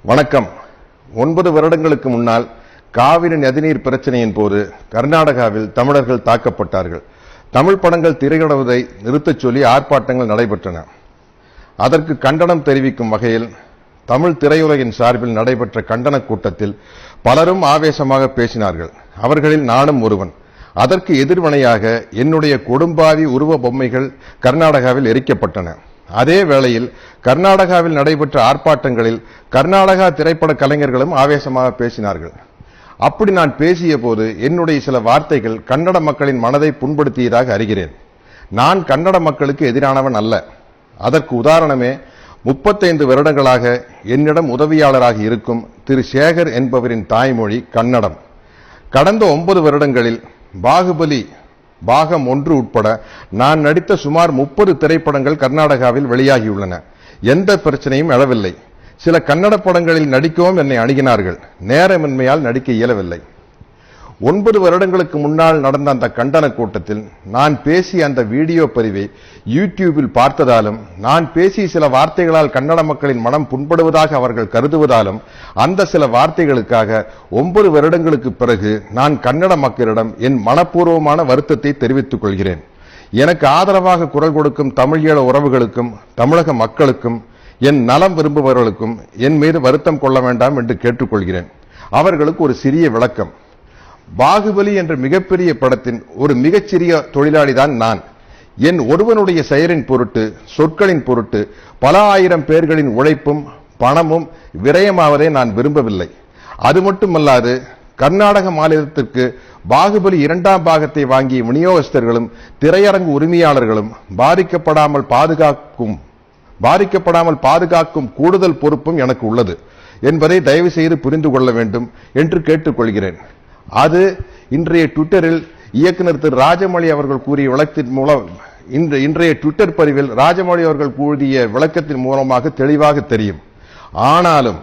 வணக்கம். 9 வருடங்களுக்கு முன்னால் காவிரி நதிநீர் பிரச்சனையின் போது கர்நாடகாவில் தமிழர்கள் தாக்கப்பட்டார்கள். தமிழ் படங்கள் திரையிடுவதை நிறுத்தச் சொல்லி ஆர்ப்பாட்டங்கள் நடைபெற்றன. அதற்கு கண்டனம் தெரிவிக்கும் வகையில் தமிழ் திரையுலகின் சார்பில் நடைபெற்ற கண்டன கூட்டத்தில் பலரும் ஆவேசமாக பேசினார்கள். அவர்களில் நானும் ஒருவன். அதற்கு எதிர்வினையாக என்னுடைய கொடும்பாவி உருவ பொம்மைகள் கர்நாடகாவில் எரிக்கப்பட்டன. அதே வேளையில் கர்நாடகாவில் நடைபெற்ற ஆர்ப்பாட்டங்களில் கர்நாடகா திரைப்பட கலைஞர்களும் ஆவேசமாக பேசினார்கள். அப்படி நான் பேசிய போது என்னுடைய சில வார்த்தைகள் கன்னட மக்களின் மனதை புண்படுத்தியதாக அறிகிறேன். நான் கன்னட மக்களுக்கு எதிரானவன் அல்ல. அதற்கு உதாரணமே 35 வருடங்களாக என்னிடம் உதவியாளராக இருக்கும் திரு சேகர் என்பவரின் தாய்மொழி கன்னடம். கடந்த 9 வருடங்களில் பாகுபலி பாகம் 1 உட்பட நான் நடித்த சுமார் 30 திரைப்படங்கள் கர்நாடகாவில் வெளியாகியுள்ளன. எந்த பிரச்சனையும் எழவில்லை. சில கன்னட படங்களில் நடிக்கவும் என்னை அணுகினார்கள். நேரமின்மையால் நடிக்க இயலவில்லை. 9 வருடங்களுக்கு முன்னால் நடந்த அந்த கண்டன கூட்டத்தில் நான் பேசிய அந்த வீடியோ பதிவை யூடியூபில் பார்த்ததாலும் நான் பேசிய சில வார்த்தைகளால் கன்னட மக்களின் மனம் புண்படுவதாக அவர்கள் கருதுவதாலும் அந்த சில வார்த்தைகளுக்காக 9 வருடங்களுக்கு பிறகு நான் கன்னட மக்களிடம் என் மனப்பூர்வமான வருத்தத்தை தெரிவித்துக் கொள்கிறேன். எனக்கு ஆதரவாக குரல் கொடுக்கும் தமிழீழ உறவுகளுக்கும் தமிழக மக்களுக்கும் என் நலம் விரும்புபவர்களுக்கும் என் மீது வருத்தம் கொள்ள வேண்டாம் என்று கேட்டுக்கொள்கிறேன். அவர்களுக்கு ஒரு சிறிய விளக்கம். பாகுபலி என்ற மிகப்பெரிய படத்தின் ஒரு மிகச்சிறிய தொழிலாளிதான் நான். என் ஒருவனுடைய செயலின் பொருட்டு சொற்களின் பொருட்டு பல ஆயிரம் பேர்களின் உழைப்பும் பணமும் விரயமாவதை நான் விரும்பவில்லை. அது மட்டுமல்லாது கர்நாடக மாநிலத்திற்கு பாகுபலி 2ஆம் பாகத்தை வாங்கிய விநியோகஸ்தர்களும் திரையரங்கு உரிமையாளர்களும் பாதிக்கப்படாமல் பாதுகாக்கும் கூடுதல் பொறுப்பும் எனக்கு உள்ளது என்பதை தயவு செய்து புரிந்து கொள்ள வேண்டும் என்று கேட்டுக்கொள்கிறேன். அது இன்றைய ட்விட்டரில் இயக்குனர் திரு ராஜமௌழி அவர்கள் கூறிய விளக்கத்தின் மூலம் இன்றைய ட்விட்டர் பதிவில் ராஜமௌழி அவர்கள் கூறிய விளக்கத்தின் மூலமாக தெளிவாக தெரியும். ஆனாலும்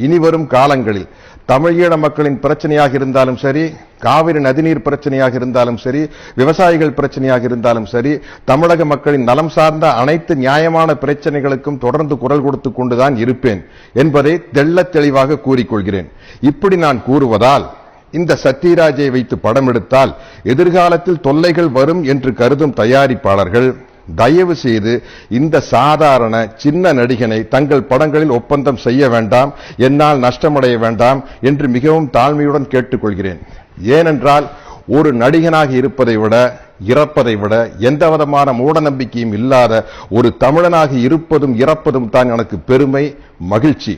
இனிவரும் காலங்களில் தமிழீழ மக்களின் பிரச்சனையாக இருந்தாலும் சரி, காவிரி நதிநீர் பிரச்சனையாக இருந்தாலும் சரி, விவசாயிகள் பிரச்சனையாக இருந்தாலும் சரி, தமிழக மக்களின் நலம் சார்ந்த அனைத்து நியாயமான பிரச்சனைகளுக்கும் தொடர்ந்து குரல் கொடுத்துக் கொண்டுதான் இருப்பேன் என்பதை தெள்ளத் தெளிவாக கூறிக்கொள்கிறேன். இப்படி நான் கூறுவதால் இந்த சத்யராஜை வைத்து படம் எடுத்தால் எதிர்காலத்தில் தொல்லைகள் வரும் என்று கருதும் தயாரிப்பாளர்கள் தயவு செய்து இந்த சாதாரண சின்ன நடிகனை தங்கள் படங்களில் ஒப்பந்தம் செய்ய வேண்டாம், என்னால் நஷ்டமடைய வேண்டாம் என்று மிகவும் தாழ்மையுடன் கேட்டுக்கொள்கிறேன். ஏனென்றால் ஒரு நடிகனாக இருப்பதை விட இறப்பதை விட எந்தவிதமான மூட நம்பிக்கையும் இல்லாத ஒரு தமிழனாக இருப்பதும் இறப்பதும் தான் எனக்கு பெருமை, மகிழ்ச்சி.